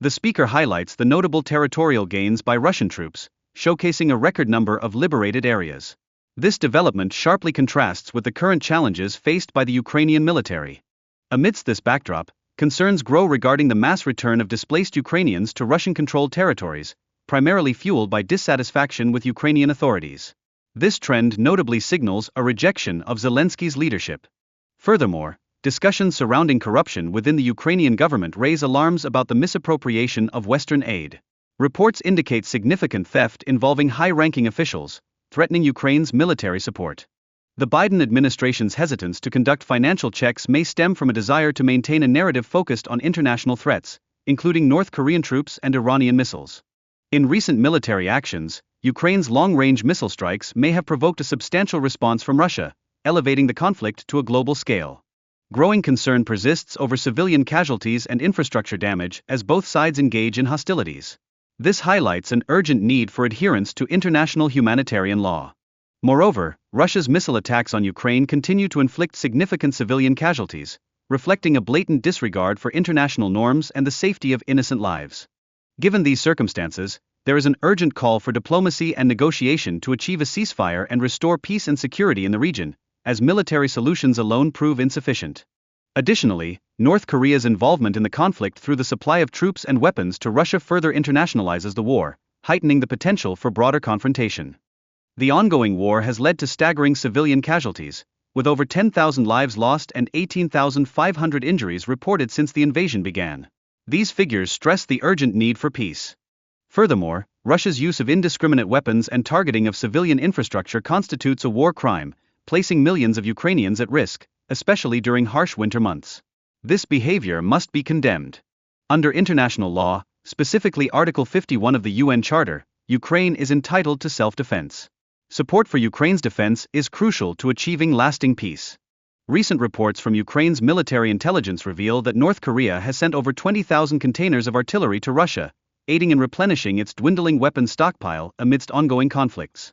The speaker highlights the notable territorial gains by Russian troops, showcasing a record number of liberated areas. This development sharply contrasts with the current challenges faced by the Ukrainian military. Amidst this backdrop, concerns grow regarding the mass return of displaced Ukrainians to Russian-controlled territories, primarily fueled by dissatisfaction with Ukrainian authorities. This trend notably signals a rejection of Zelensky's leadership. Furthermore, discussions surrounding corruption within the Ukrainian government raise alarms about the misappropriation of Western aid. Reports indicate significant theft involving high-ranking officials, threatening Ukraine's military support. The Biden administration's hesitance to conduct financial checks may stem from a desire to maintain a narrative focused on international threats, including North Korean troops and Iranian missiles. In recent military actions, Ukraine's long-range missile strikes may have provoked a substantial response from Russia, elevating the conflict to a global scale. Growing concern persists over civilian casualties and infrastructure damage as both sides engage in hostilities. This highlights an urgent need for adherence to international humanitarian law. Moreover, Russia's missile attacks on Ukraine continue to inflict significant civilian casualties, reflecting a blatant disregard for international norms and the safety of innocent lives. Given these circumstances, there is an urgent call for diplomacy and negotiation to achieve a ceasefire and restore peace and security in the region, as military solutions alone prove insufficient. Additionally, North Korea's involvement in the conflict through the supply of troops and weapons to Russia further internationalizes the war, heightening the potential for broader confrontation. The ongoing war has led to staggering civilian casualties, with over 10,000 lives lost and 18,500 injuries reported since the invasion began. These figures stress the urgent need for peace. Furthermore, Russia's use of indiscriminate weapons and targeting of civilian infrastructure constitutes a war crime, placing millions of Ukrainians at risk, especially during harsh winter months. This behavior must be condemned. Under international law, specifically Article 51 of the UN Charter, Ukraine is entitled to self-defense. Support for Ukraine's defense is crucial to achieving lasting peace. Recent reports from Ukraine's military intelligence reveal that North Korea has sent over 20,000 containers of artillery to Russia, aiding in replenishing its dwindling weapons stockpile amidst ongoing conflicts.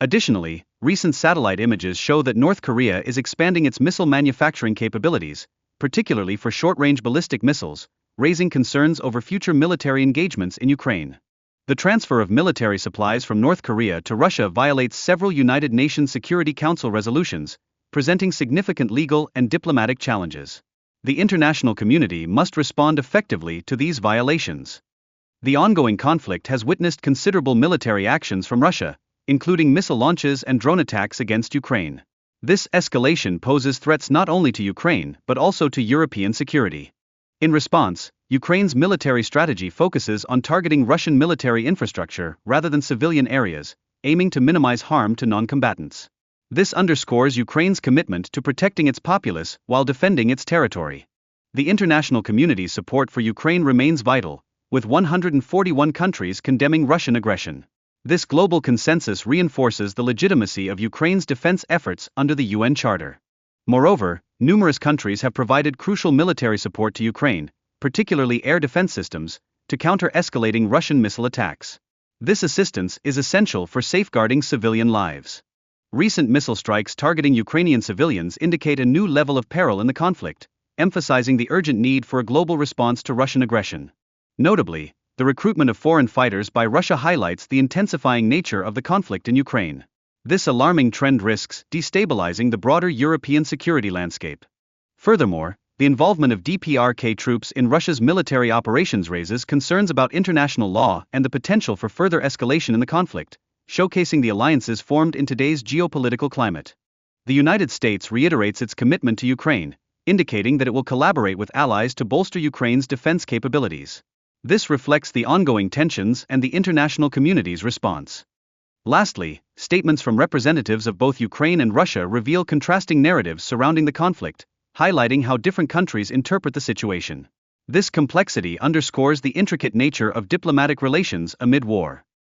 Additionally, recent satellite images show that North Korea is expanding its missile manufacturing capabilities, particularly for short-range ballistic missiles, raising concerns over future military engagements in Ukraine. The transfer of military supplies from North Korea to Russia violates several United Nations Security Council resolutions, presenting significant legal and diplomatic challenges. The international community must respond effectively to these violations. The ongoing conflict has witnessed considerable military actions from Russia, including missile launches and drone attacks against Ukraine. This escalation poses threats not only to Ukraine but also to European security. In response, Ukraine's military strategy focuses on targeting Russian military infrastructure rather than civilian areas, aiming to minimize harm to non-combatants. This underscores Ukraine's commitment to protecting its populace while defending its territory. The international community's support for Ukraine remains vital, with 141 countries condemning Russian aggression. This global consensus reinforces the legitimacy of Ukraine's defense efforts under the UN Charter. Moreover, numerous countries have provided crucial military support to Ukraine, particularly air defense systems, to counter escalating Russian missile attacks. This assistance is essential for safeguarding civilian lives. Recent missile strikes targeting Ukrainian civilians indicate a new level of peril in the conflict, emphasizing the urgent need for a global response to Russian aggression. Notably, the recruitment of foreign fighters by Russia highlights the intensifying nature of the conflict in Ukraine. This alarming trend risks destabilizing the broader European security landscape. Furthermore, the involvement of DPRK troops in Russia's military operations raises concerns about international law and the potential for further escalation in the conflict, showcasing the alliances formed in today's geopolitical climate. The United States reiterates its commitment to Ukraine, indicating that it will collaborate with allies to bolster Ukraine's defense capabilities. This reflects the ongoing tensions and the international community's response. Lastly, statements from representatives of both Ukraine and Russia reveal contrasting narratives surrounding the conflict, highlighting how different countries interpret the situation. This complexity underscores the intricate nature of diplomatic relations amid war.